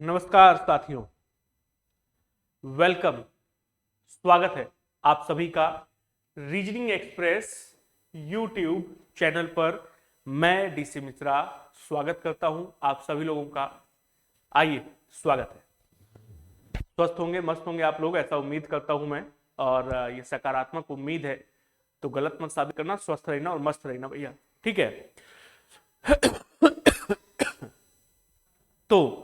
नमस्कार साथियों, वेलकम। स्वागत है आप सभी का रीजनिंग एक्सप्रेस यूट्यूब चैनल पर। मैं डीसी मिश्रा स्वागत करता हूं आप सभी लोगों का। आइए, स्वागत है। स्वस्थ होंगे, मस्त होंगे आप लोग, ऐसा उम्मीद करता हूं मैं। और ये सकारात्मक उम्मीद है, तो गलत मत साबित करना। स्वस्थ रहना और मस्त रहना भैया, ठीक है। तो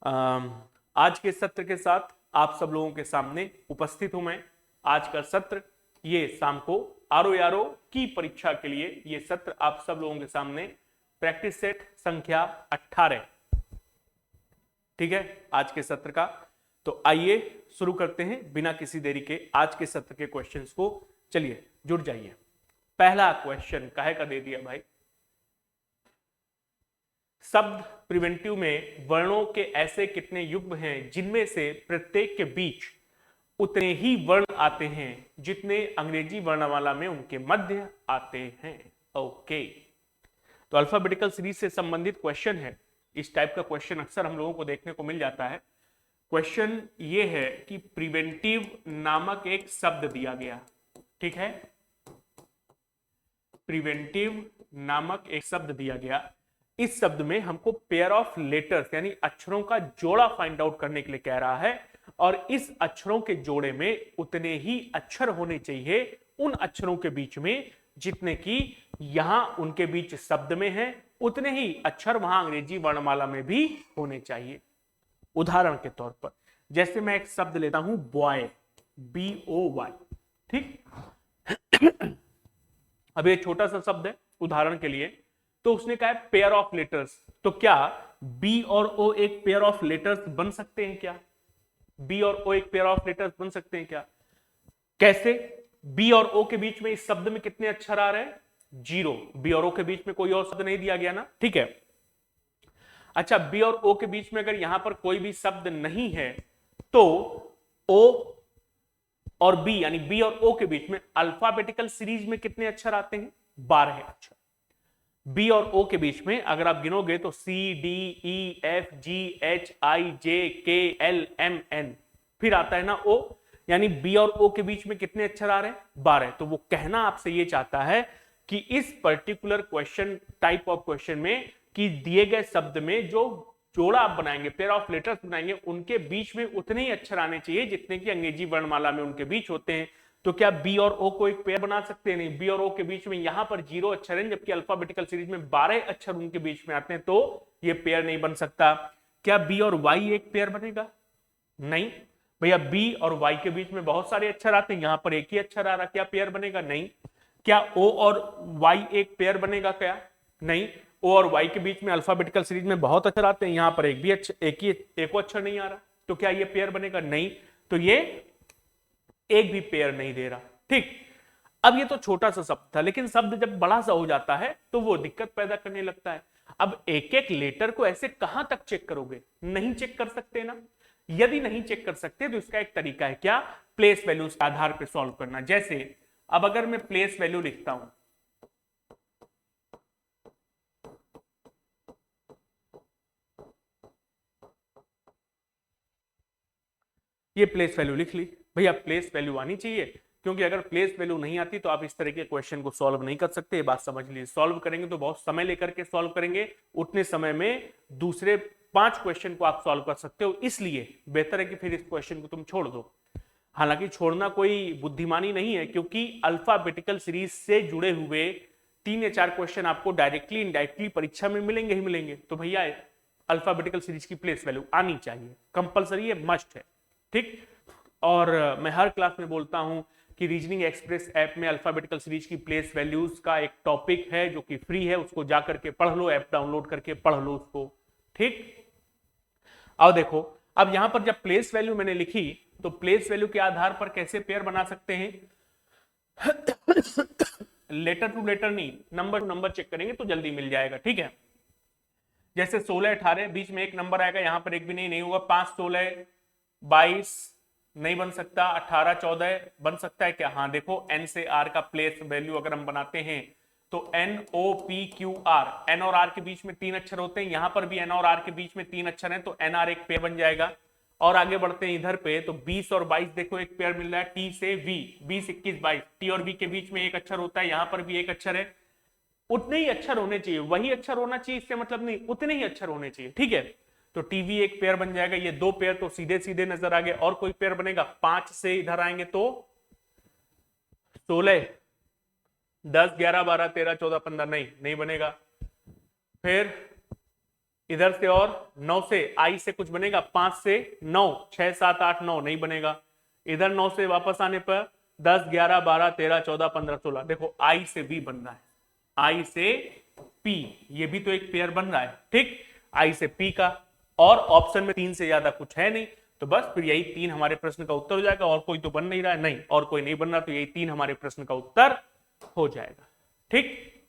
आज के सत्र के साथ आप सब लोगों के सामने उपस्थित हूं मैं। आज का सत्र ये शाम को आरो यारो की परीक्षा के लिए ये सत्र आप सब लोगों के सामने, प्रैक्टिस सेट संख्या 18, ठीक है, आज के सत्र का। तो आइए शुरू करते हैं बिना किसी देरी के आज के सत्र के क्वेश्चंस को। चलिए जुड़ जाइए। पहला क्वेश्चन काहे का दे दिया भाई। शब्द प्रिवेंटिव में वर्णों के ऐसे कितने युग्म हैं जिनमें से प्रत्येक के बीच उतने ही वर्ण आते हैं जितने अंग्रेजी वर्णमाला में उनके मध्य आते हैं। ओके, तो अल्फाबेटिकल सीरीज से संबंधित क्वेश्चन है। इस टाइप का क्वेश्चन अक्सर हम लोगों को देखने को मिल जाता है। क्वेश्चन ये है कि प्रिवेंटिव नामक एक शब्द दिया गया, ठीक है, प्रिवेंटिव नामक एक शब्द दिया गया। इस शब्द में हमको पेयर ऑफ लेटर्स यानी अक्षरों का जोड़ा फाइंड आउट करने के लिए कह रहा है, और इस अक्षरों के जोड़े में उतने ही अक्षर होने चाहिए उन अक्षरों के बीच में जितने कि यहां उनके बीच शब्द में है, उतने ही अक्षर वहां अंग्रेजी वर्णमाला में भी होने चाहिए। उदाहरण के तौर पर जैसे मैं एक शब्द लेता हूं बॉय, BOY, ठीक। अब ये छोटा सा शब्द है उदाहरण के लिए, तो उसने कहा है पेयर ऑफ लेटर्स। तो क्या बी और ओ एक पेयर ऑफ लेटर्स बन सकते हैं क्या? बी और ओ एक पेयर ऑफ लेटर्स बन सकते हैं क्या? कैसे? बी और ओ के बीच में इस शब्द में कितने अक्षर आ रहे हैं? 0। बी और ओ के बीच में कोई और शब्द नहीं दिया गया ना, ठीक है। अच्छा, बी और ओ के बीच में अगर यहां पर कोई भी शब्द नहीं है तो ओ और बी यानी बी और ओ के बीच में अल्फाबेटिकल सीरीज में कितने अक्षर आते हैं? 12 अक्षर। बी और ओ के बीच में अगर आप गिनोगे तो CDEFGHIJKLMN, फिर आता है ना ओ, यानी बी और ओ के बीच में कितने अक्षर आ रहे हैं? 12। तो वो कहना आपसे ये चाहता है कि इस particular question, type of question में, कि दिए गए शब्द में जो जोड़ा आप बनाएंगे, पेयर ऑफ लेटर्स बनाएंगे, उनके बीच में उतने ही अक्षर आने चाहिए जितने कि अंग्रेजी वर्णमाला में उनके बीच होते हैं। तो क्या बी और ओ को एक पेयर बना सकते हैं? नहीं। बी और ओ के बीच में यहां पर 0 अक्षर हैं, जबकि अल्फाबेटिकल सीरीज में 12 अक्षर उनके बीच में आते हैं, तो ये पेयर नहीं बन सकता। क्या बी और वाई एक पेयर बनेगा? नहीं भैया, बी और वाई के बीच में बहुत सारे अक्षर आते हैं, यहां पर एक ही अक्षर आ रहा, क्या पेयर बनेगा? नहीं। क्या ओ और वाई एक पेयर बनेगा? क्या नहीं। ओ और वाई के बीच में अल्फाबेटिकल सीरीज में बहुत अक्षर आते हैं, यहां पर एक अक्षर नहीं आ रहा, तो क्या ये पेयर बनेगा? नहीं। तो ये एक भी पेयर नहीं दे रहा, ठीक। अब ये तो छोटा सा शब्द था, लेकिन शब्द जब बड़ा सा हो जाता है तो वो दिक्कत पैदा करने लगता है। अब एक एक लेटर को ऐसे कहां तक चेक करोगे? नहीं चेक कर सकते ना। यदि नहीं चेक कर सकते तो इसका एक तरीका है, क्या? प्लेस वैल्यूज के आधार पर सॉल्व करना। जैसे अब अगर मैं प्लेस वैल्यू लिखता हूं, ये प्लेस वैल्यू लिख ली भैया, प्लेस वैल्यू आनी चाहिए, क्योंकि अगर प्लेस वैल्यू नहीं आती तो आप इस तरह के क्वेश्चन को सॉल्व नहीं कर सकते। ये बात समझ लीजिए। सॉल्व करेंगे तो बहुत समय लेकर के सॉल्व करेंगे, उतने समय में दूसरे 5 क्वेश्चन को आप सॉल्व कर सकते हो, इसलिए बेहतर है कि फिर इस क्वेश्चन को तुम छोड़ दो। हालांकि छोड़ना कोई बुद्धिमानी नहीं है, क्योंकि अल्फाबेटिकल सीरीज से जुड़े हुए 3 या 4 क्वेश्चन आपको डायरेक्टली इनडायरेक्टली परीक्षा में मिलेंगे ही मिलेंगे। तो भैया अल्फाबेटिकल सीरीज की प्लेस वैल्यू आनी चाहिए, कंपलसरी है, मस्ट है, ठीक। और मैं हर क्लास में बोलता हूं कि रीजनिंग एक्सप्रेस ऐप में अल्फाबेटिकल सीरीज की प्लेस वैल्यूज का एक टॉपिक है जो कि फ्री है, उसको जा करके पढ़ लो, ऐप डाउनलोड करके पढ़ लो उसको, ठीक। अब देखो, अब यहां पर जब प्लेस वैल्यू मैंने लिखी तो प्लेस वैल्यू के आधार पर कैसे पेयर बना सकते हैं? लेटर टू लेटर नहीं, नंबर टू नंबर चेक करेंगे तो जल्दी मिल जाएगा, ठीक है। जैसे 16 18 बीच में एक नंबर आएगा, यहां पर एक भी नहीं होगा। 5 16 22 नहीं बन सकता। 18 14 बन सकता है क्या? हाँ देखो, एन से आर का प्लेस वैल्यू अगर हम बनाते हैं तो NOPQR, N और R के बीच में 3 अक्षर होते हैं, यहां पर भी N और R के बीच में 3 अक्षर हैं, तो NR एक पेयर बन जाएगा। और आगे बढ़ते हैं इधर पे, तो 20 और 22 देखो एक पेयर मिल रहा है T से V, 20, 21, 22, T और V के बीच में एक अक्षर होता है, यहां पर भी एक अक्षर है। उतने ही अक्षर होने चाहिए, वही अक्षर होना चाहिए इससे मतलब नहीं, उतने ही अक्षर होने चाहिए, ठीक है। तो TV एक पेयर बन जाएगा, ये 2 पेयर तो सीधे सीधे नजर आ गए। और कोई पेयर बनेगा, 5 से इधर आएंगे तो 16, 10, 11, 12, 13, 14, 15, नहीं बनेगा। फिर इधर से और 9 से आई से कुछ बनेगा, 5 से 9, 6, 7, 8, 9 नहीं बनेगा। इधर 9 से वापस आने पर 10, 11, 12, 13, 14, 15, 16, देखो आई से बी बन रहा है, आई से पी, ये भी तो एक पेयर बन रहा है, ठीक, आई से पी का। और ऑप्शन में 3 से ज्यादा कुछ है नहीं, तो बस फिर यही 3 हमारे प्रश्न का उत्तर हो जाएगा। और कोई तो बन नहीं रहा है, नहीं और कोई नहीं बन रहा, तो यही 3 हमारे प्रश्न का उत्तर हो जाएगा, ठीक।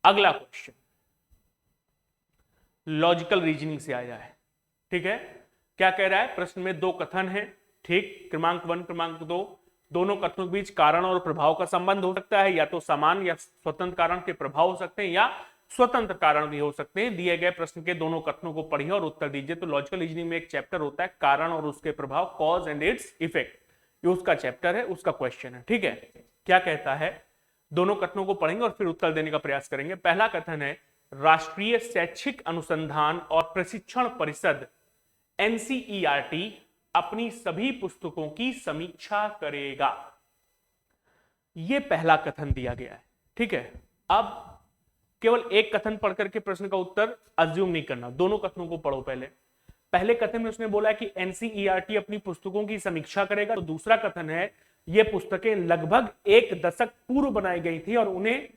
अगला क्वेश्चन लॉजिकल रीजनिंग से आया है, ठीक है। क्या कह रहा है, प्रश्न में 2 कथन है, ठीक, क्रमांक 1 क्रमांक 2, दोनों कथनों के बीच कारण और प्रभाव का संबंध हो सकता है, या तो समान या स्वतंत्र कारण के प्रभाव हो सकते हैं, या स्वतंत्र कारण भी हो सकते हैं। दिए गए प्रश्न के दोनों कथनों को पढ़िए और उत्तर दीजिए। तो लॉजिकल रीजनिंग में एक चैप्टर होता है कारण और उसके प्रभाव, कॉज एंड इट्स इफेक्ट, ये उसका चैप्टर है, उसका क्वेश्चन है, ठीक है। क्या कहता है, दोनों कथनों को पढ़ेंगे और फिर उत्तर देने का प्रयास करेंगे। पहला कथन है, राष्ट्रीय शैक्षिक अनुसंधान और प्रशिक्षण परिषद NCERT अपनी सभी पुस्तकों की समीक्षा करेगा। यह पहला कथन दिया गया है, ठीक है। अब केवल एक कथन पढ़ करके प्रश्न का उत्तर अज्यूम नहीं करना, दोनों कथनों को पढ़ो पहले। पहले कथन में उसने बोला कि NCERT अपनी पुस्तकों की समीक्षा करेगा, तो दूसरा कथन है ये पुस्तकें लगभग 1 दशक पूर्व बनाई गई थी और उन्हें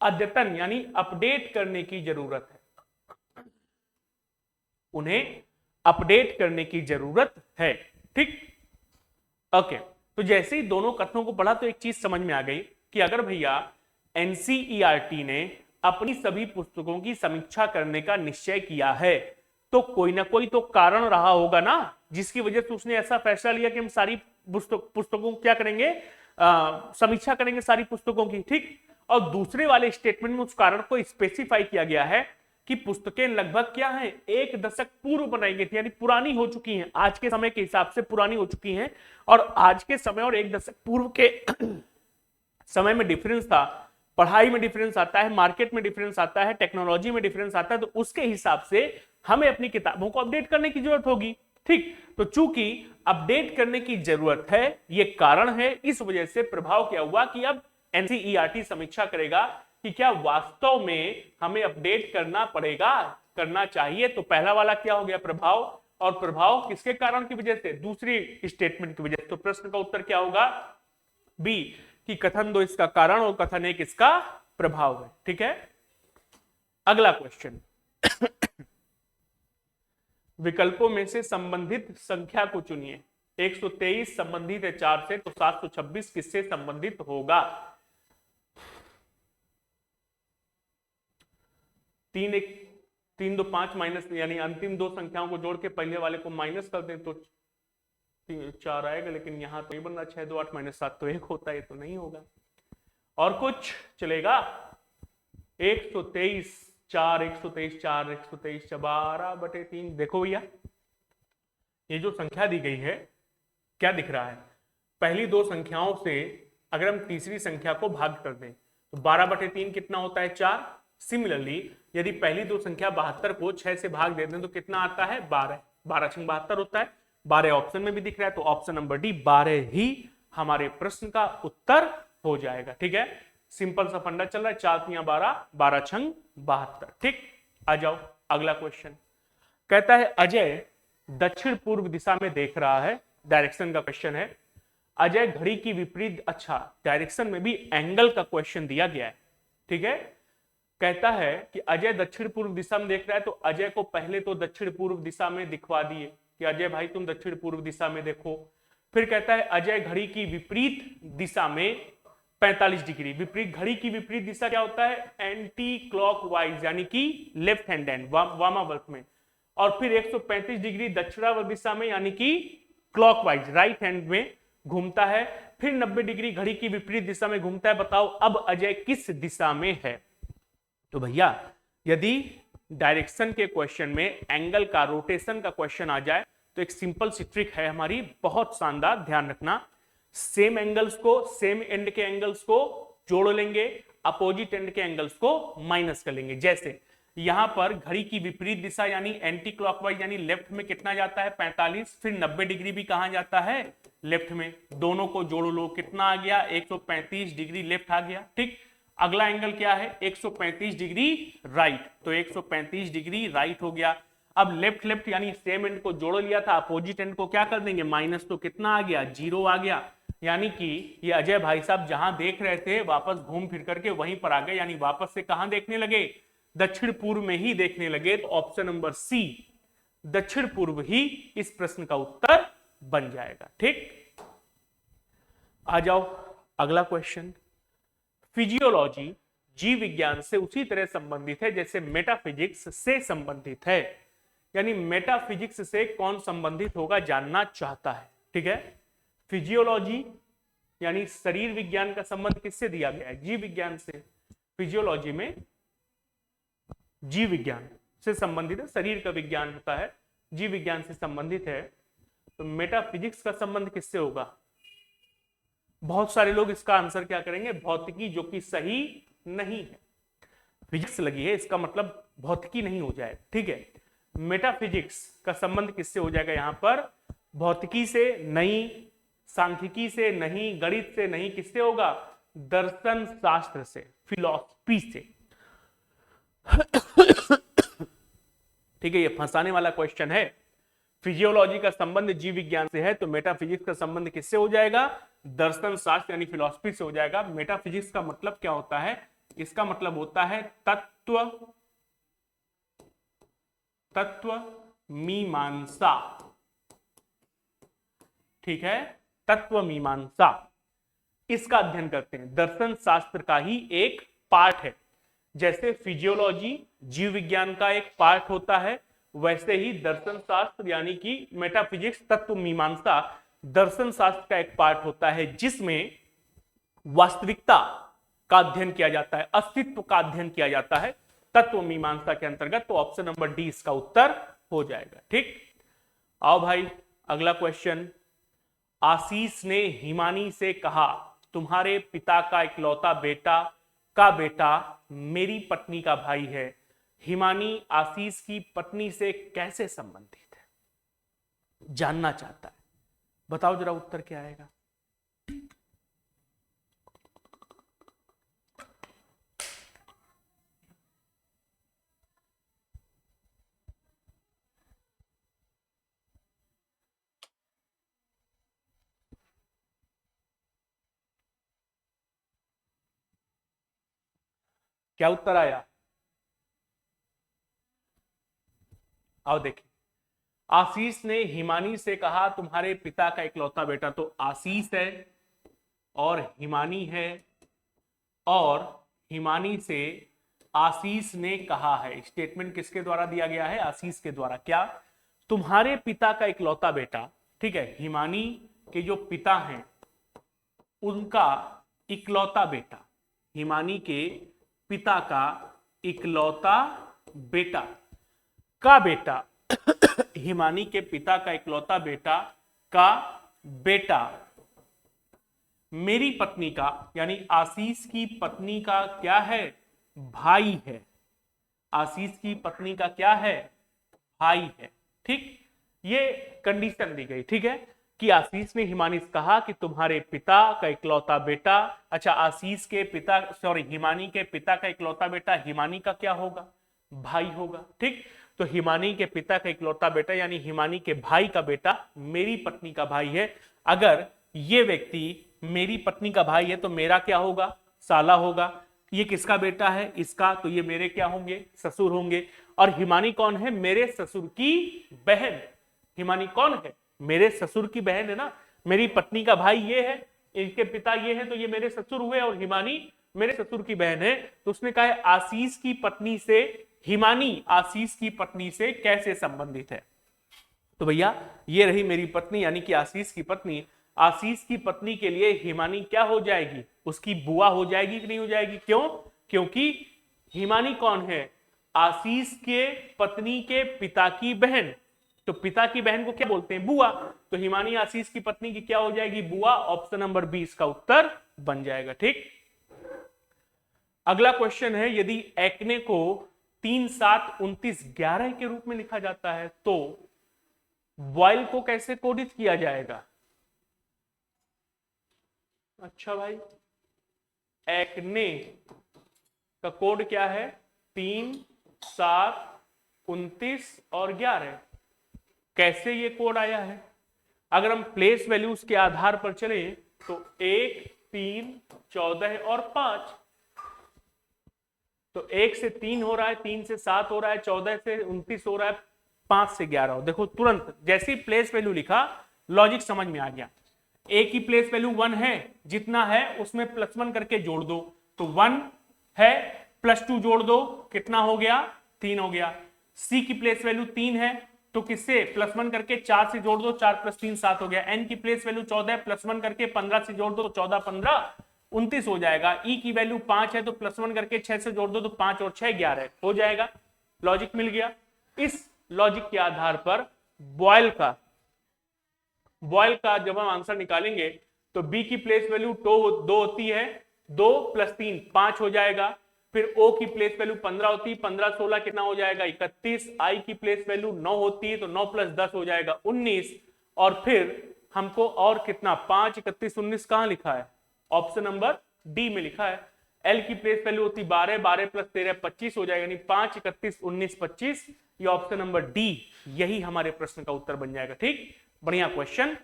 अद्यतन यानी अपडेट करने की जरूरत है, उन्हें अपडेट करने की जरूरत है, ठीक। ओके, तो जैसे ही दोनों कथनों को पढ़ा तो एक चीज समझ में आ गई कि अगर भैया NCERT ने अपनी सभी पुस्तकों की समीक्षा करने का निश्चय किया है, तो कोई ना कोई तो कारण रहा होगा ना, जिसकी वजह से उसने ऐसा फैसला लिया कि हम सारी पुस्तकों क्या करेंगे, समीक्षा करेंगे सारी पुस्तकों की, ठीक। और दूसरे वाले स्टेटमेंट में उस कारण को स्पेसिफाई किया गया है कि पुस्तकें लगभग क्या हैं, 1 दशक पूर्व बनाई गई थी, यानी पुरानी हो चुकी हैं, आज के समय के हिसाब से पुरानी हो चुकी हैं। और आज के समय और 1 दशक पूर्व के समय में डिफरेंस था, पढ़ाई में डिफरेंस आता है, मार्केट में डिफरेंस आता है, टेक्नोलॉजी में डिफरेंस आता है, तो उसके हिसाब से हमें अपनी किताबों को अपडेट करने की जरूरत होगी, ठीक। तो चूंकि अपडेट करने की जरूरत है, ये कारण है, इस वजह से प्रभाव क्या हुआ कि अब NCERT समीक्षा करेगा कि क्या वास्तव में हमें अपडेट करना पड़ेगा, करना चाहिए। तो पहला वाला क्या हो गया, प्रभाव, और प्रभाव किसके कारण की वजह से, दूसरी स्टेटमेंट की वजह से। तो प्रश्न का उत्तर क्या होगा, बी, कि कथन 2 इसका कारण और कथन 1 इसका प्रभाव है, ठीक है। अगला क्वेश्चन विकल्पों में से संबंधित संख्या को चुनिए। 123 संबंधित है 4 से, तो 726 किससे संबंधित होगा। 3 2 5 माइनस, यानी अंतिम 2 संख्याओं को जोड़ के पहले वाले को माइनस कर दें तो 4 आएगा, लेकिन यहां तो नहीं बन रहा, 6 2 8 माइनस 7 तो 1 होता है, तो नहीं होगा। और कुछ चलेगा, 123 4, 123 4, 123 12/3। देखो भैया, ये जो संख्या दी गई है, क्या दिख रहा है, पहली 2 संख्याओं से अगर हम तीसरी संख्या को भाग कर दें तो 12/3 कितना होता है, 4। सिमिलरली यदि पहली 2 संख्या 72 को 6 से भाग दे दें तो कितना आता है, 12। 12 6 72 होता है, 12 ऑप्शन में भी दिख रहा है, तो ऑप्शन नंबर डी 12 ही हमारे प्रश्न का उत्तर हो जाएगा, ठीक है। सिंपल सा फंडा चल रहा है, 4 3 12, 12 6 72, ठीक। आ जाओ अगला क्वेश्चन। कहता है अजय दक्षिण पूर्व दिशा में देख रहा है, डायरेक्शन का क्वेश्चन है। अजय घड़ी की विपरीत, अच्छा डायरेक्शन में भी एंगल का क्वेश्चन दिया गया है, ठीक है। कहता है कि अजय दक्षिण पूर्व दिशा में देख रहा है, तो अजय को पहले तो दक्षिण पूर्व दिशा में दिखवा दिए कि अजय भाई तुम दक्षिण पूर्व दिशा में देखो। फिर कहता है अजय घड़ी की विपरीत दिशा में 45 डिग्री, विपरीत, घड़ी की विपरीत दिशा क्या होता है, एंटी क्लॉकवाइज, यानी कि लेफ्ट हैंड वामावर्त में। और फिर 135 डिग्री दक्षिणावर्त दिशा में, यानी कि क्लॉकवाइज राइट हैंड में घूमता है, फिर 90 डिग्री घड़ी की विपरीत दिशा में घूमता है। बताओ अब अजय किस दिशा में है? तो भैया यदि डायरेक्शन के क्वेश्चन में एंगल का, रोटेशन का क्वेश्चन आ जाए तो एक सिंपल सी ट्रिक है हमारी, बहुत शानदार, ध्यान रखना। सेम एंगल्स को, सेम एंड के एंगल्स को जोड़ लेंगे, अपोजिट एंड के एंगल्स को माइनस कर लेंगे। जैसे यहां पर घड़ी की विपरीत दिशा यानी एंटी क्लॉकवाइज यानी लेफ्ट में कितना जाता है 45, फिर 90 डिग्री भी कहां जाता है लेफ्ट में, दोनों को जोड़ लो कितना आ गया 135 डिग्री लेफ्ट आ गया। ठीक, अगला एंगल क्या है 135 डिग्री राइट, तो 135 डिग्री राइट हो गया। अब लेफ्ट लेफ्ट यानी सेम एंड को जोड़ लिया था, अपोजिट एंड को क्या कर देंगे माइनस, तो कितना आ गया 0 आ गया। यानी कि ये अजय भाई साहब जहां देख रहे थे वापस घूम फिर करके वहीं पर आ गए, यानी वापस से कहां देखने लगे, दक्षिण पूर्व में ही देखने लगे। तो ऑप्शन नंबर सी दक्षिण पूर्व ही इस प्रश्न का उत्तर बन जाएगा। ठीक, आ जाओ अगला क्वेश्चन। फिजियोलॉजी जीव विज्ञान से उसी तरह संबंधित है जैसे मेटाफिजिक्स से संबंधित है, यानी मेटाफिजिक्स से कौन संबंधित होगा जानना चाहता है। ठीक है, फिजियोलॉजी यानी शरीर विज्ञान का संबंध किससे दिया गया है, जीव विज्ञान से। फिजियोलॉजी में जीव विज्ञान से संबंधित है, शरीर का विज्ञान होता है, जीव विज्ञान से संबंधित है। तो मेटाफिजिक्स का संबंध किससे होगा? बहुत सारे लोग इसका आंसर क्या करेंगे, भौतिकी, जो कि सही नहीं है। फिजिक्स लगी है इसका मतलब भौतिकी नहीं हो जाए। ठीक है, मेटाफिजिक्स का संबंध किससे हो जाएगा यहां पर, भौतिकी से नहीं, सांख्यिकी से नहीं, गणित से नहीं, किससे होगा, दर्शन शास्त्र से, फिलॉसफी से। ठीक है, ये फंसाने वाला क्वेश्चन है। फिजियोलॉजी का संबंध जीव विज्ञान से है तो मेटाफिजिक्स का संबंध किससे हो जाएगा, दर्शन शास्त्र यानी फिलॉसफी से हो जाएगा। मेटाफिजिक्स का मतलब क्या होता है, इसका मतलब होता है तत्व मीमांसा। ठीक है, तत्व मीमांसा, इसका अध्ययन करते हैं, दर्शन शास्त्र का ही एक पार्ट है। जैसे फिजियोलॉजी जीव विज्ञान का एक पार्ट होता है, वैसे ही दर्शन शास्त्र यानी कि मेटाफिजिक्स, तत्व मीमांसा दर्शन शास्त्र का एक पार्ट होता है, जिसमें वास्तविकता का अध्ययन किया जाता है, अस्तित्व का अध्ययन किया जाता है तत्व मीमांसा के अंतर्गत। तो ऑप्शन नंबर डी इसका उत्तर हो जाएगा। ठीक, आओ भाई अगला क्वेश्चन। आशीष ने हिमानी से कहा, तुम्हारे पिता का इकलौता बेटा मेरी पत्नी का भाई है। हिमानी आशीष की पत्नी से कैसे संबंधित है, जानना चाहता है। बताओ जरा उत्तर क्या आएगा। क्या उत्तर आया, आओ देखिए। आशीष ने हिमानी से कहा तुम्हारे पिता का इकलौता बेटा, तो आशीष है और हिमानी है, और हिमानी से आशीष ने कहा है। स्टेटमेंट किसके द्वारा दिया गया है, आशीष के द्वारा। क्या, तुम्हारे पिता का इकलौता बेटा। ठीक है, हिमानी के जो पिता हैं उनका इकलौता बेटा, हिमानी के पिता का इकलौता बेटा का बेटा हिमानी के पिता का इकलौता बेटा का बेटा मेरी पत्नी का यानी आशीष की पत्नी का क्या है, भाई है। आशीष की पत्नी का क्या है, भाई है। ठीक, ये कंडीशन दी गई। ठीक है, कि आशीष ने हिमानी से कहा कि तुम्हारे पिता का इकलौता बेटा, अच्छा आशीष के पिता, सॉरी हिमानी के पिता का इकलौता बेटा हिमानी का क्या होगा, भाई होगा। ठीक, तो हिमानी के पिता का इकलौता बेटा यानी हिमानी के भाई का बेटा मेरी पत्नी का भाई है। अगर ये व्यक्ति मेरी पत्नी का भाई है तो मेरा क्या होगा, साला होगा। ये किसका बेटा है, इसका, तो ये मेरे क्या होंगे, ससुर होंगे। और हिमानी कौन है, मेरे ससुर की बहन। हिमानी कौन है, मेरे ससुर की बहन है ना। मेरी पत्नी का भाई ये है, इनके पिता ये है, तो ये मेरे ससुर हुए और हिमानी मेरे ससुर की बहन है। तो उसने कहा है आशीष की पत्नी से, हिमानी आशीष की पत्नी से कैसे संबंधित है। तो भैया ये रही मेरी पत्नी यानी कि आशीष की पत्नी। आशीष की पत्नी के लिए हिमानी क्या हो जाएगी, उसकी बुआ हो जाएगी कि नहीं हो जाएगी? क्यों? क्योंकि हिमानी कौन है? आशीष के पत्नी के पिता की बहन। तो पिता की बहन को क्या बोलते हैं? बुआ। तो हिमानी आशीष की पत्नी की क्या हो जाएगी? बुआ। ऑप्शन नंबर 20 का उत्तर बन जाएगा। ठीक। अगला क्वेश्चन है, यदि एक्ने को 3, 7, 29, 11 के रूप में लिखा जाता है तो बॉयल को कैसे कोडित किया जाएगा? अच्छा भाई, एक्ने का कोड क्या है? 3, 7, 29 और 11। कैसे ये कोड आया है? अगर हम प्लेस वैल्यूज के आधार पर चले तो 1, 3, 14 और 5। तो 1 से 3 हो रहा है, 3 से 7 हो रहा है, 14 से 29 हो रहा है, 5 से 11 हो। देखो तुरंत जैसे ही प्लेस वैल्यू लिखा, लॉजिक समझ में आ गया। ए की प्लेस वैल्यू 1 है, जितना है उसमें +1 करके जोड़ दो, तो 1 है, +2 जोड़ दो, कितना हो गया? 3 हो गया। सी की प्लेस वैल्यू 3 है, तो किससे? +1 करके 4 से जोड़ दो, 4 + 3 7 हो गया। एन की प्लेस वैल्यू 14 है, +1 करके 15 से जोड़ दो, तो 14 15 29 हो जाएगा। ई की वैल्यू 5 है, तो +1 करके 6 से जोड़ दो, तो 5 और 6 11 हो जाएगा। लॉजिक मिल गया। इस लॉजिक के आधार पर बॉयल का जब हम आंसर निकालेंगे तो बी की प्लेस वैल्यू 2 होती है, 2 + 3 5 हो जाएगा। फिर ओ की प्लेस वैल्यू 15 होती है, 15 16 कितना हो जाएगा? 31। आई की प्लेस वैल्यू 9 होती है, तो 9 + 10 हो जाएगा 19। और फिर हमको और कितना? 5 31 19 कहां लिखा है? ऑप्शन नंबर डी में लिखा है। एल की प्लेस वैल्यू होती 12, 12 + 13 25 हो जाएगा, यानी 5 31 19 25। ये ऑप्शन नंबर डी, यही हमारे प्रश्न का उत्तर बन जाएगा। ठीक, बढ़िया क्वेश्चन।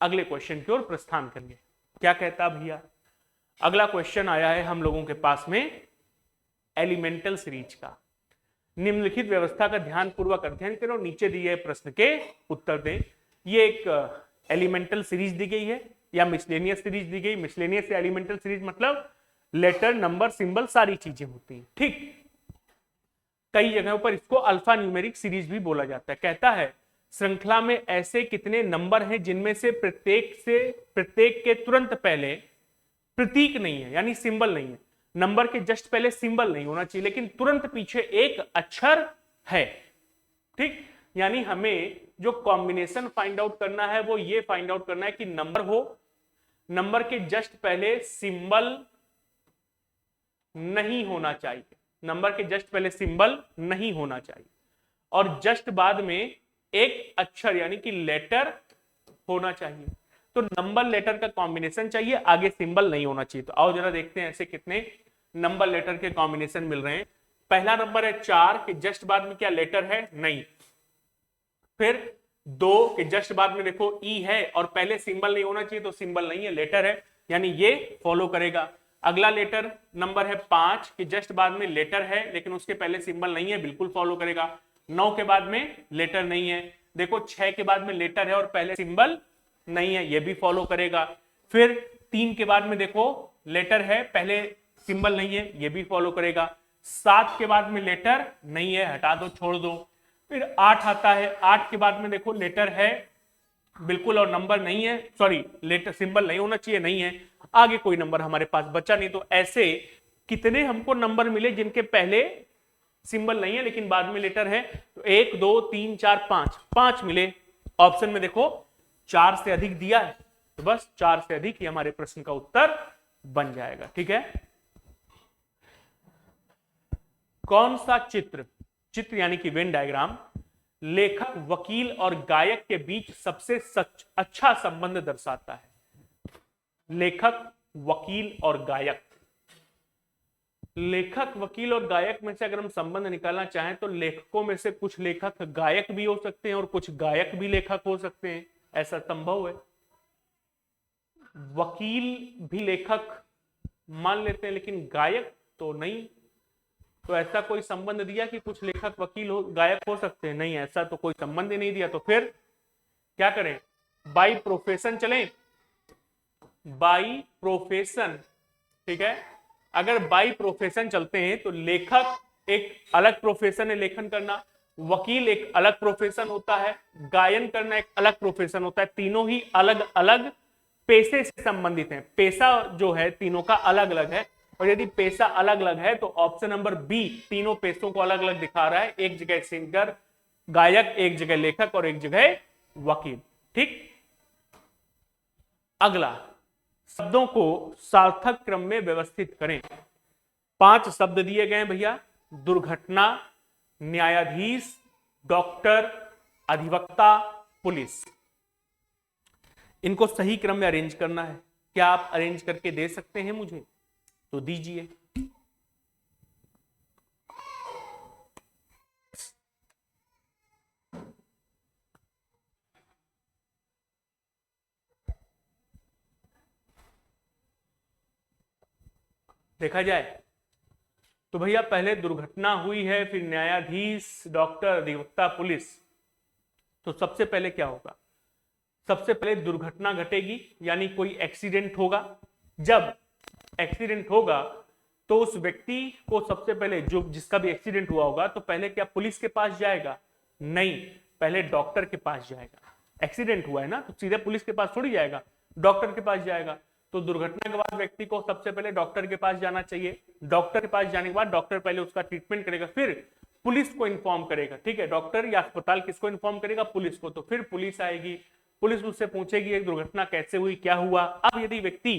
अगले क्वेश्चन की ओर प्रस्थान करेंगे। क्या कहता भैया? अगला क्वेश्चन आया है हम लोगों के पास में एलिमेंटल सीरीज का। निम्नलिखित व्यवस्था का ध्यानपूर्वक अध्ययन करो, नीचे दिए प्रश्न के उत्तर दें। ये एक एलिमेंटल सीरीज दी गई है या मिसलेनियस सीरीज दी गई। मिसलेनियस या एलिमेंटल सीरीज मतलब लेटर, नंबर, सिंबल सारी चीजें होती हैं। ठीक, कई जगहों पर इसको अल्फा न्यूमेरिक सीरीज भी बोला जाता है। कहता है श्रृंखला में ऐसे कितने नंबर हैं जिनमें से प्रत्येक के तुरंत पहले प्रतीक नहीं है, यानी सिंबल नहीं है। नंबर के जस्ट पहले सिंबल नहीं होना चाहिए, लेकिन तुरंत पीछे एक अक्षर है। ठीक, यानी हमें जो कॉम्बिनेशन फाइंड आउट करना है वो ये फाइंड आउट करना है कि नंबर हो, नंबर के जस्ट पहले सिंबल नहीं होना चाहिए, नंबर के जस्ट पहले सिंबल नहीं होना चाहिए, और जस्ट बाद में एक अक्षर यानी कि लेटर होना चाहिए। तो नंबर लेटर का कॉम्बिनेशन चाहिए, आगे सिंबल नहीं होना चाहिए। तो आओ जरा देखते हैं ऐसे कितने नंबर लेटर के कॉम्बिनेशन मिल रहे हैं। पहला नंबर है 4 के जस्ट बाद में क्या लेटर है? नहीं। फिर 2 के जस्ट बाद में देखो ई है और पहले सिंबल नहीं होना चाहिए, तो सिंबल नहीं है, लेटर है, यानी ये फॉलो करेगा। अगला लेटर नंबर है 5 के जस्ट बाद में लेटर है, लेकिन उसके पहले सिंबल नहीं है, बिल्कुल फॉलो करेगा। 9 के बाद में लेटर नहीं है। देखो 6 के बाद में लेटर है और पहले सिंबल नहीं है, ये भी फॉलो करेगा। फिर 3 के बाद में देखो लेटर है, पहले सिंबल नहीं है, ये भी फॉलो करेगा। 7 के बाद में लेटर नहीं है, हटा दो, छोड़ दो। फिर 8 आता है, 8 के बाद में देखो लेटर है बिल्कुल और नंबर नहीं है, सॉरी लेटर सिंबल नहीं होना चाहिए, नहीं है। आगे कोई नंबर हमारे पास बचा नहीं। तो ऐसे कितने हमको नंबर मिले जिनके पहले सिंबल नहीं है लेकिन बाद में लेटर है? तो 1 2 3 4 5 मिले। ऑप्शन में देखो 4 से अधिक दिया है, तो बस 4 से अधिक ही हमारे प्रश्न का उत्तर बन जाएगा। ठीक है, कौन सा चित्र यानी कि वेन डायग्राम लेखक, वकील और गायक के बीच सबसे अच्छा संबंध दर्शाता है? लेखक, वकील और गायक। लेखक, वकील और गायक में से अगर हम संबंध निकालना चाहें तो लेखकों में से कुछ लेखक गायक भी हो सकते हैं और कुछ गायक भी लेखक हो सकते हैं, ऐसा संभव है। वकील भी लेखक मान लेते हैं लेकिन गायक तो नहीं। तो ऐसा कोई संबंध दिया कि कुछ लेखक वकील हो गायक हो सकते हैं? नहीं, ऐसा तो कोई संबंध ही नहीं दिया। तो फिर क्या करें? बाई प्रोफेशन चलें, बाई प्रोफेशन। ठीक है, अगर बाई प्रोफेशन चलते हैं तो लेखक एक अलग प्रोफेशन है, लेखन करना, वकील एक अलग प्रोफेशन होता है, गायन करना एक अलग प्रोफेशन होता है, तीनों ही अलग अलग पेशे से संबंधित हैं। पेशा जो है तीनों का अलग अलग है, और यदि पेशा अलग अलग है तो ऑप्शन नंबर बी तीनों पेशों को अलग अलग दिखा रहा है। एक जगह सिंगर गायक, एक जगह लेखक और एक जगह वकील। ठीक, अगला, शब्दों को सार्थक क्रम में व्यवस्थित करें। 5 शब्द दिए गए भैया, दुर्घटना, न्यायाधीश, डॉक्टर, अधिवक्ता, पुलिस। इनको सही क्रम में अरेंज करना है। क्या आप अरेंज करके दे सकते हैं मुझे? तो दीजिए। देखा जाए तो भैया पहले दुर्घटना हुई है, फिर न्यायाधीश, डॉक्टर, अधिवक्ता, पुलिस। तो सबसे पहले क्या होगा? सबसे पहले दुर्घटना घटेगी, यानी कोई एक्सीडेंट होगा। जब एक्सीडेंट होगा तो उस व्यक्ति को सबसे पहले, जो जिसका भी एक्सीडेंट हुआ होगा, तो पहले क्या पुलिस के पास जाएगा? नहीं, पहले डॉक्टर के पास जाएगा। एक्सीडेंट हुआ है ना, तो सीधे पुलिस के पास थोड़ी जाएगा, डॉक्टर के पास जाएगा। तो दुर्घटना के बाद व्यक्ति को सबसे पहले डॉक्टर के पास जाना चाहिए। डॉक्टर के पास जाने के बाद डॉक्टर पहले उसका ट्रीटमेंट करेगा, फिर पुलिस को इन्फॉर्म करेगा। ठीक है, डॉक्टर या अस्पताल किसको इन्फॉर्म करेगा? पुलिस को। तो फिर पुलिस आएगी, पुलिस उससे पूछेगी एक दुर्घटना कैसे हुई, क्या हुआ। अब यदि व्यक्ति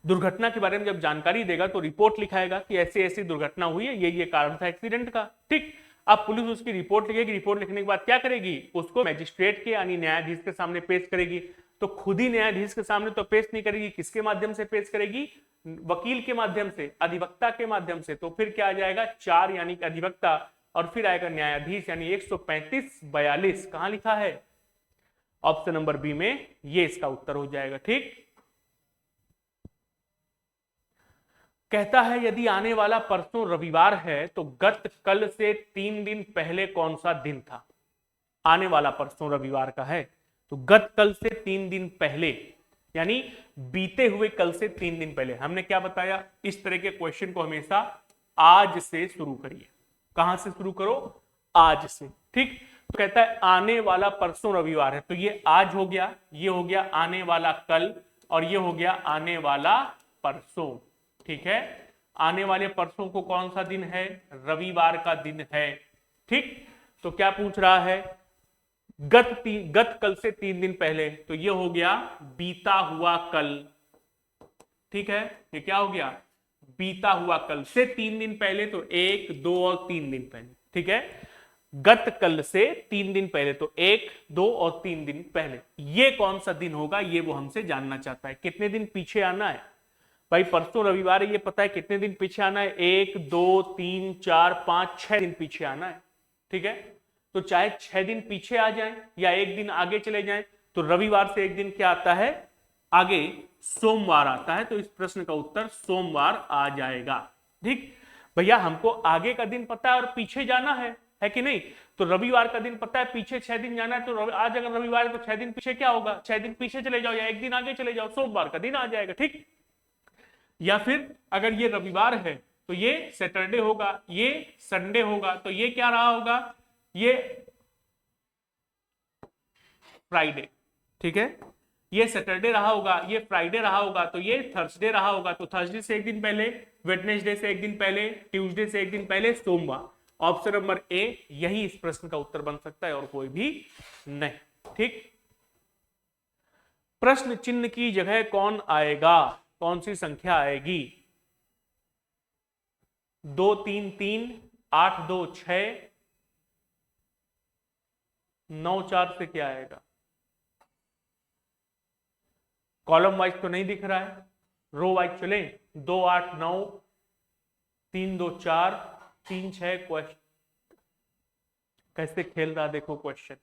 दुर्घटना के बारे में जब जानकारी देगा तो रिपोर्ट लिखाएगा कि ऐसी ऐसी दुर्घटना हुई है, ये कारण था एक्सीडेंट का। ठीक, अब पुलिस उसकी रिपोर्ट लिखेगी। रिपोर्ट लिखने के बाद क्या करेगी? उसको मैजिस्ट्रेट के यानी न्यायाधीश के सामने पेश करेगी। तो खुद ही न्यायाधीश के सामने तो पेश नहीं करेगी, किसके माध्यम से पेश करेगी? वकील के माध्यम से, अधिवक्ता के माध्यम से। तो फिर क्या आ जाएगा? 4 यानी कि अधिवक्ता, और फिर आएगा न्यायाधीश, यानी 135 42। कहां लिखा है? ऑप्शन नंबर बी में, ये इसका उत्तर हो जाएगा। ठीक, कहता है यदि आने वाला परसों रविवार है तो गत कल से 3 दिन पहले कौन सा दिन था? आने वाला परसों रविवार का है तो गत कल से 3 दिन पहले, यानी बीते हुए कल से 3 दिन पहले। हमने क्या बताया? इस तरह के क्वेश्चन को हमेशा आज से शुरू करिए। कहां से शुरू करो? आज से। ठीक, तो कहता है आने वाला परसों रविवार है, तो ये आज हो गया, ये हो गया आने वाला कल, और ये हो गया आने वाला परसों। ठीक है, आने वाले परसों को कौन सा दिन है? रविवार का दिन है। ठीक, तो क्या पूछ रहा है? गत कल से 3 दिन पहले, तो ये हो गया बीता हुआ कल। ठीक है, ये क्या हो गया? बीता हुआ कल से 3 दिन पहले, तो 1 2 और 3 दिन पहले। ठीक है, गत कल से 3 दिन पहले, तो 1 2 और 3 दिन पहले। ये कौन सा दिन होगा, ये वो हमसे जानना चाहता है। कितने दिन पीछे आना है भाई? परसों रविवार है, ये पता है कितने दिन पीछे आना है? 1 2 3 4 5 6 दिन पीछे आना है। ठीक है, तो चाहे 6 दिन पीछे आ जाएं या 1 दिन आगे चले जाएं, तो रविवार से 1 दिन क्या आता है? आगे सोमवार आता है। तो इस प्रश्न का उत्तर सोमवार आ जाएगा। ठीक भैया, हमको आगे का दिन पता है और पीछे जाना है कि नहीं? तो रविवार का दिन पता है, पीछे 6 दिन जाना है, तो आज अगर रविवार है तो 6 दिन पीछे क्या होगा? 6 दिन पीछे चले जाओ या 1 दिन आगे चले जाओ, सोमवार का दिन आ जाएगा। ठीक, या फिर अगर ये रविवार है तो ये सैटरडे होगा, ये संडे होगा, तो ये क्या रहा होगा? ये फ्राइडे। ठीक है, ये सैटरडे रहा होगा, ये फ्राइडे रहा होगा, तो ये थर्सडे रहा होगा। तो थर्सडे से 1 दिन पहले, वेडनेसडे से 1 दिन पहले, ट्यूसडे से 1 दिन पहले, सोमवार। ऑप्शन नंबर ए यही इस प्रश्न का उत्तर बन सकता है और कोई भी नहीं। ठीक, प्रश्न चिन्ह की जगह कौन आएगा? कौन सी संख्या आएगी? 2 3 3, 8 2 6, 9 4 से क्या आएगा? कॉलम वाइज तो नहीं दिख रहा है, रो वाइज चले। 2 8 9, 3 2 4, 3 6। क्वेश्चन कैसे खेल रहा देखो, क्वेश्चन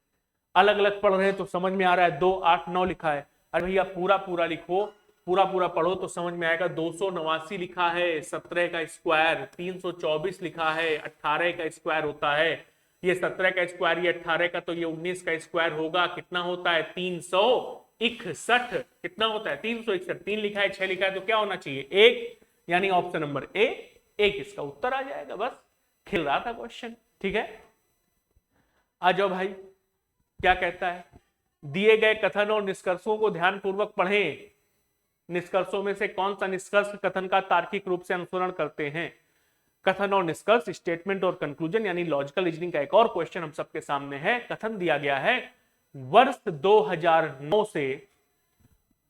अलग अलग पढ़ रहे तो समझ में आ रहा है 2 8 9 लिखा है। अरे भैया पूरा पूरा लिखो, पूरा पूरा पढ़ो तो समझ में आएगा। 289 लिखा है, 17 का स्क्वायर, 324 लिखा है, 18 का स्क्वायर होता है। ये 17 का स्क्वायर, ये 18 का, तो ये 19 का स्क्वायर होगा। कितना होता है? 361। कितना होता है? 361। 3 लिखा है, 6 लिखा है, तो क्या होना चाहिए? 1, यानी ऑप्शन नंबर ए 1 इसका उत्तर आ जाएगा। बस खेल रहा था क्वेश्चन। ठीक है, आ जाओ भाई, क्या कहता है? दिए गए कथन और निष्कर्षों को ध्यानपूर्वक पढ़ें। निष्कर्षों में से कौन सा निष्कर्ष कथन का तार्किक रूप से अनुसरण करते हैं? कथन और निष्कर्ष, स्टेटमेंट और कंक्लूजन यानी लॉजिकल रीजनिंग का एक और क्वेश्चन हम सबके सामने है। कथन दिया गया है, वर्ष 2009 से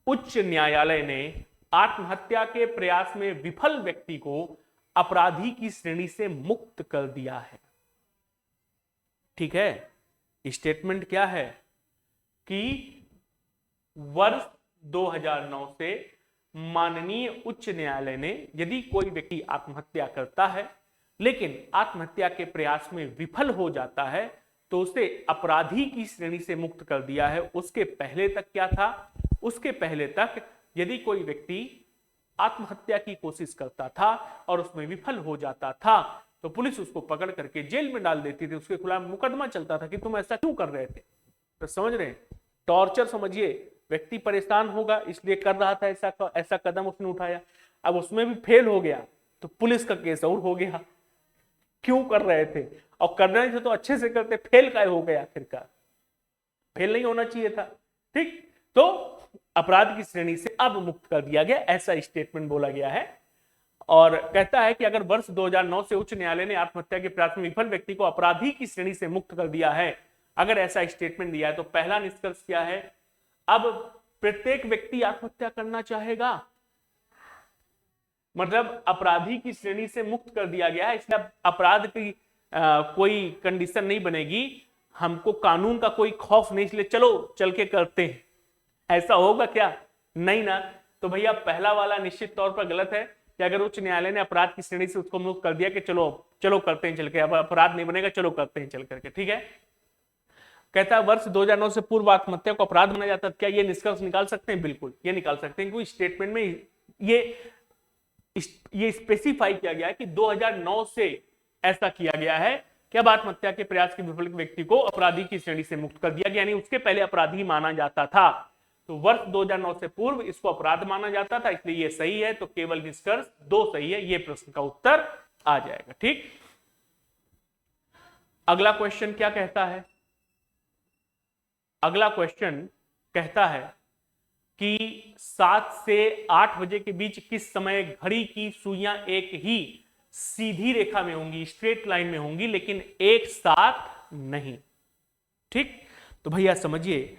उच्च न्यायालय ने आत्महत्या के प्रयास में विफल व्यक्ति को अपराधी की श्रेणी से मुक्त कर दिया है। ठीक है, स्टेटमेंट क्या है कि वर्ष 2009 से माननीय उच्च न्यायालय ने यदि कोई व्यक्ति आत्महत्या करता है लेकिन आत्महत्या के प्रयास में विफल हो जाता है तो उसे अपराधी की श्रेणी से मुक्त कर दिया है। उसके पहले तक क्या था? उसके पहले तक यदि कोई व्यक्ति आत्महत्या की कोशिश करता था और उसमें विफल हो जाता था तो पुलिस उसको पकड़ करके जेल में डाल देती थी, उसके खिलाफ मुकदमा चलता था कि तुम ऐसा क्यों कर रहे थे। तो समझ रहे हैं, टॉर्चर समझिए। व्यक्ति परेशान होगा इसलिए कर रहा था ऐसा कदम उसने उठाया, अब उसमें भी फेल हो गया तो पुलिस का केस और हो गया। क्यों कर रहे थे? और करना ही था तो अच्छे से करते, फेल काय हो गया आखिरकार? फेल नहीं होना चाहिए था। ठीक, तो अपराध की श्रेणी से अब मुक्त कर दिया गया, ऐसा स्टेटमेंट बोला गया है। और कहता है कि अगर वर्ष 2009 से उच्च न्यायालय ने आत्महत्या के प्रयास में विफल व्यक्ति को अपराधी की श्रेणी से मुक्त कर दिया है, अगर ऐसा स्टेटमेंट दिया है तो पहला निष्कर्ष क्या है? अब प्रत्येक व्यक्ति आत्महत्या करना चाहेगा, मतलब अपराधी की श्रेणी से मुक्त कर दिया गया है, इसलिए अपराध की कोई कंडीशन नहीं बनेगी, हमको कानून का कोई खौफ नहीं, इसलिए चलो चल के करते हैं। ऐसा होगा क्या? नहीं ना। तो भैया पहला वाला निश्चित तौर पर गलत है कि अगर उच्च न्यायालय ने अपराध की श्रेणी से उसको मुक्त कर दिया कि चलो चलो करते हैं चल के, अब अपराध नहीं बनेगा, चलो करते हैं चल करके। ठीक है, कहता है वर्ष 2009 से पूर्व आत्महत्या को अपराध माना जाता है। क्या ये निष्कर्ष निकाल सकते हैं? बिल्कुल ये निकाल सकते हैं, क्योंकि स्टेटमेंट में ये स्पेसिफाई किया गया है कि 2009 से ऐसा किया गया है कि अब आत्महत्या के प्रयास के विफल व्यक्ति को अपराधी की श्रेणी से मुक्त कर दिया गया, यानी उसके पहले अपराधी माना जाता था। तो वर्ष 2009 से पूर्व इसको अपराध माना जाता था, इसलिए ये सही है। तो केवल निष्कर्ष 2 सही है, ये प्रश्न का उत्तर आ जाएगा। ठीक, अगला क्वेश्चन क्या कहता है? अगला क्वेश्चन कहता है कि 7 से 8 बजे के बीच किस समय घड़ी की सुइयां एक ही सीधी रेखा में होंगी, स्ट्रेट लाइन में होंगी, लेकिन एक साथ नहीं। ठीक, तो भैया समझिए,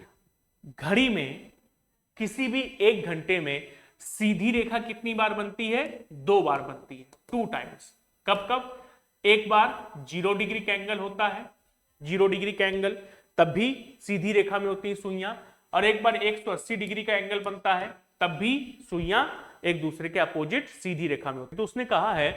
घड़ी में किसी भी 1 घंटे में सीधी रेखा कितनी बार बनती है? 2 बार बनती है, 2 टाइम्स। कब कब? एक बार 0 डिग्री का एंगल होता है, 0 डिग्री का एंगल, तब भी सीधी रेखा में होती है सुइयां, और एक बार 180 डिग्री का एंगल बनता है, तब भी सुइयां एक दूसरे के अपोजिट सीधी रेखा में होती है। तो उसने कहा है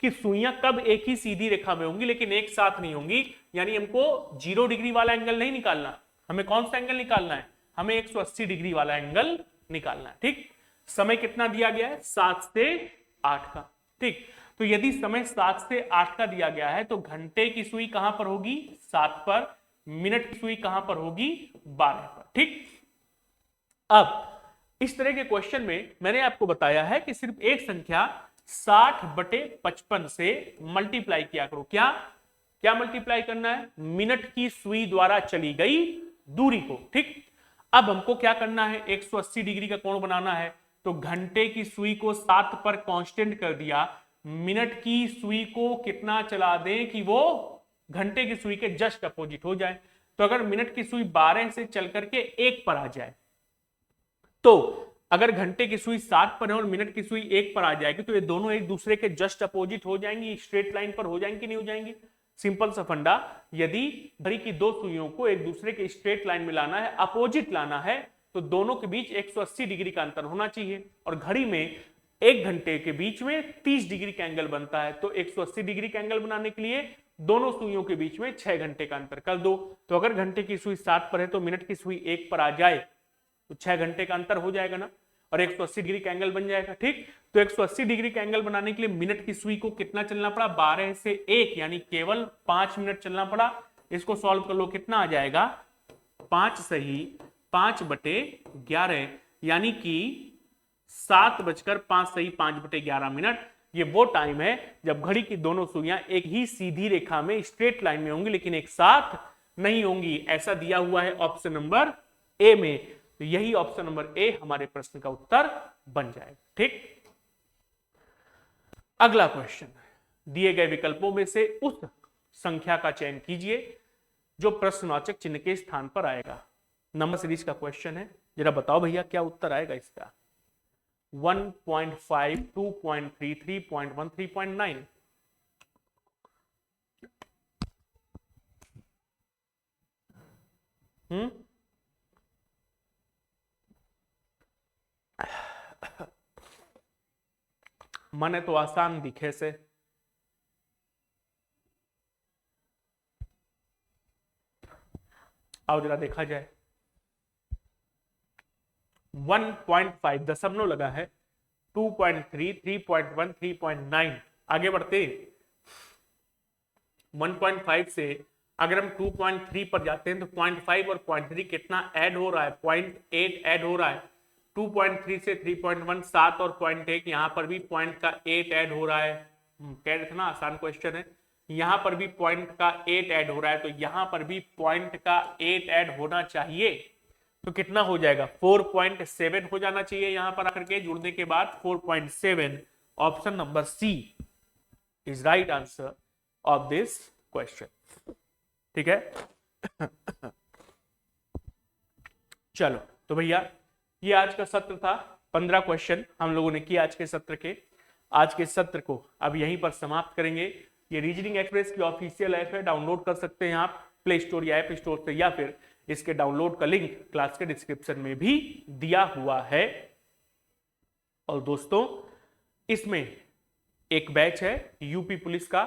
कि सुइयां कब एक ही सीधी रेखा में होंगी लेकिन एक साथ नहीं होंगी, यानी हमको 0 डिग्री वाला एंगल नहीं निकालना, हमें कौन सा एंगल निकालना है? हमें 180 डिग्री वाला एंगल निकालना है। ठीक, समय कितना दिया गया है? 7 से 8 का। ठीक, तो यदि समय 7 से 8 का दिया गया है तो घंटे की सुई कहां पर होगी? 7 पर। मिनट की सुई कहां पर होगी? 12 पर। ठीक, अब इस तरह के क्वेश्चन में मैंने आपको बताया है कि सिर्फ एक संख्या 60/55 से मल्टीप्लाई किया करो। क्या क्या मल्टीप्लाई करना है? मिनट की सुई द्वारा चली गई दूरी को। ठीक, अब हमको क्या करना है? 180 डिग्री का कोण बनाना है, तो घंटे की सुई को 7 पर कांस्टेंट कर दिया, मिनट की सुई को कितना चला दें कि वो घंटे की सुई के जस्ट अपोजिट हो जाए। तो अगर मिनट की सुई 12 से चल करके 1 पर आ जाए, तो अगर घंटे की सुई 7 पर है और मिनट की सुई 1 पर आ जाएगी तो ये दोनों एक दूसरे के जस्ट अपोजिट हो जाएंगी, स्ट्रेट लाइन पर हो जाएंगी, नहीं हो जाएंगी? सिंपल सा फंडा, यदि घड़ी की 2 सुइयों को एक दूसरे के स्ट्रेट लाइन में लाना है, अपोजिट लाना है, तो दोनों के बीच 180 डिग्री का अंतर होना चाहिए, और घड़ी में 1 घंटे के बीच में 30 डिग्री का एंगल बनता है। तो 180 डिग्री का एंगल बनाने के लिए दोनों सुइयों के बीच में 6 घंटे का अंतर कर दो। तो अगर घंटे की सुई 7 पर है तो मिनट की सुई 1 पर आ जाए तो 6 घंटे का अंतर हो जाएगा ना, और 180 डिग्री का एंगल बन जाएगा। ठीक, तो 180 डिग्री का एंगल बनाने के लिए मिनट की सुई को कितना चलना पड़ा? 12 से 1, यानी केवल 5 मिनट चलना पड़ा। इसको सॉल्व कर लो, कितना आ जाएगा? 5 सही 5/11, यानी कि 7:05 सही 5/11 मिनट। ये वो टाइम है जब घड़ी की दोनों सुइयां एक ही सीधी रेखा में स्ट्रेट लाइन में होंगी लेकिन एक साथ नहीं होंगी। ऐसा दिया हुआ है ऑप्शन नंबर ए में, तो यही ऑप्शन नंबर ए हमारे प्रश्न का उत्तर बन जाएगा। ठीक, अगला क्वेश्चन, दिए गए विकल्पों में से उस संख्या का चयन कीजिए जो प्रश्नवाचक चिन्ह के स्थान पर आएगा। नंबर सीरीज का क्वेश्चन है, जरा बताओ भैया क्या उत्तर आएगा इसका। 1.5, 2.3, 3.1, 3.9। मने तो आसान दिखे से। आओ जरा देखा जाए। 1.5 दशमलव लगा है, 2.3, 3.1, 3.9। आगे बढ़ते 1.5 से अगर हम 2.3 पर जाते हैं तो 0.5 और 0.3 कितना ऐड हो रहा है, 0.8 ऐड हो रहा है। 2.3 से 3.1 7 और 0.1, यहाँ पर भी पॉइंट का 8 ऐड हो रहा है। कह रहे थे ना आसान क्वेश्चन है। यहाँ पर भी पॉइंट का 8 ऐड हो रहा है, तो यहाँ पर भी पॉइंट का 8 ऐड होना चाहिए। तो कितना हो जाएगा, 4.7 हो जाना चाहिए। यहाँ पर आकर के जुड़ने के बाद 4.7, option number C is right answer of this question. ठीक है चलो, तो भैया ये आज का सत्र था। 15 क्वेश्चन हम लोगों ने किए आज के सत्र के। आज के सत्र को अब यहीं पर समाप्त करेंगे। ये रीजनिंग एक्सप्रेस की ऑफिशियल ऐप है, डाउनलोड कर सकते हैं आप प्ले स्टोर या ऐप स्टोर से, या फिर इसके डाउनलोड का लिंक क्लास के डिस्क्रिप्शन में भी दिया हुआ है। और दोस्तों इसमें एक बैच है यूपी पुलिस का,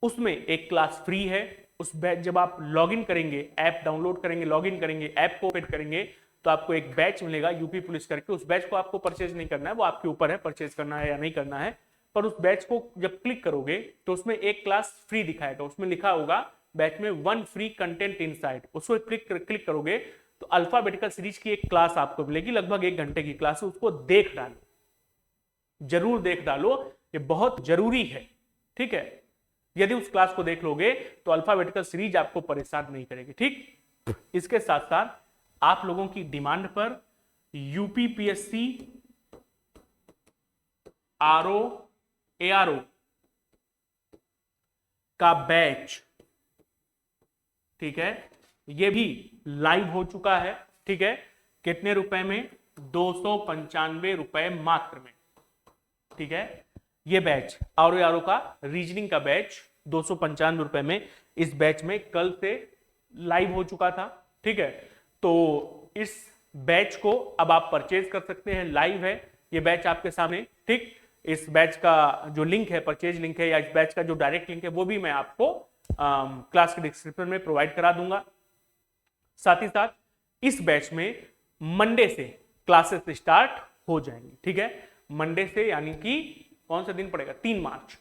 उसमें एक क्लास फ्री है। उस बैच जब आप लॉगिन करेंगे, ऐप डाउनलोड करेंगे, लॉगिन करेंगे, ऐप को ओपन करेंगे, तो आपको एक बैच मिलेगा यूपी पुलिस करके। उस बैच को आपको परचेज नहीं करना है, वो आपके ऊपर है परचेज करना है या नहीं करना है। पर उस बैच को जब क्लिक करोगे तो उसमें एक क्लास फ्री दिखाएगा, उसमें लिखा होगा बैच में 1 फ्री कंटेंट इनसाइड। उसको क्लिक करोगे तो अल्फाबेटिकल सीरीज की एक क्लास आपको मिलेगी, लगभग 1 घंटे की क्लास है। उसको देख डालो, जरूर देख डालो, ये बहुत जरूरी है। ठीक है, यदि उस क्लास को देख लोगे तो अल्फाबेटिकल सीरीज आपको परेशान नहीं करेगी। ठीक, इसके साथ साथ आप लोगों की डिमांड पर यूपीपीएससी आरओ एआरओ का बैच, ठीक है, ये भी लाइव हो चुका है। ठीक है, कितने रुपए में, 295 रुपए मात्र में। ठीक है, ये बैच आरओ एआरओ का रीजनिंग का बैच 295 रुपए में, इस बैच में कल से लाइव हो चुका था। ठीक है, तो इस बैच को अब आप परचेज कर सकते हैं, लाइव है ये बैच आपके सामने। ठीक, इस बैच का जो लिंक है, परचेज लिंक है, या इस बैच का जो डायरेक्ट लिंक है, वो भी मैं आपको क्लास के डिस्क्रिप्शन में प्रोवाइड करा दूंगा। साथ ही साथ इस बैच में मंडे से क्लासेस स्टार्ट हो जाएंगी। ठीक है, मंडे से, यानी कि कौन सा दिन पड़ेगा, 3 मार्च।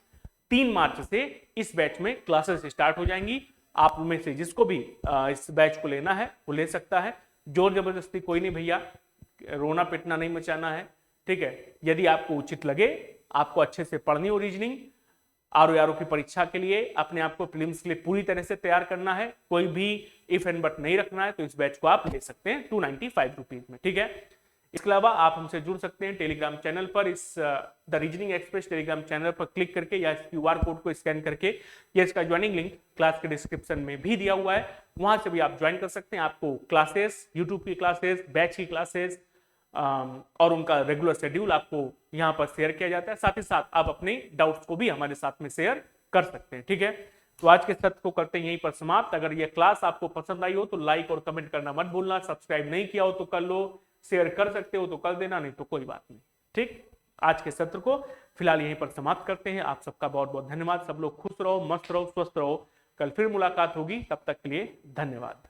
3 मार्च से इस बैच में क्लासेस स्टार्ट हो जाएंगी। आप में से जिसको भी इस बैच को लेना है वो ले सकता है, जोर जबरदस्ती कोई नहीं भैया, रोना पिटना नहीं मचाना है। ठीक है, यदि आपको उचित लगे, आपको अच्छे से पढ़नी हो रीजनिंग, आरओ एआरओ की परीक्षा के लिए अपने आप को प्रीलिम्स के लिए पूरी तरह से तैयार करना है, कोई भी इफ एंड बट नहीं रखना है, तो इस बैच को आप ले सकते हैं 295 रुपीज में। ठीक है, इसके अलावा आप हमसे जुड़ सकते हैं टेलीग्राम चैनल पर, इस the reasoning express Telegram channel पर क्लिक करके, या इस क्यूआर कोड को स्कैन करके, या इसका ज्वाइनिंग लिंक क्लास के डिस्क्रिप्शन में भी दिया हुआ है, वहां से भी आप ज्वाइन कर सकते हैं। आपको क्लासेस, यूट्यूब की क्लासेस, बैच की क्लासेस और उनका रेगुलर शेड्यूल आपको यहाँ पर शेयर किया जाता है। साथ ही साथ आप अपने डाउट्स को भी हमारे साथ में शेयर कर सकते हैं। ठीक है, तो आज के सत्र को करते हैं यहीं पर समाप्त। अगर यह क्लास आपको पसंद आई हो तो लाइक और कमेंट करना मत भूलना, सब्सक्राइब नहीं किया हो तो कर लो, शेयर कर सकते हो तो कर देना, नहीं तो कोई बात नहीं। ठीक, आज के सत्र को फिलहाल यहीं पर समाप्त करते हैं। आप सबका बहुत बहुत धन्यवाद। सब लोग खुश रहो, मस्त रहो, स्वस्थ रहो। कल फिर मुलाकात होगी, तब तक के लिए धन्यवाद।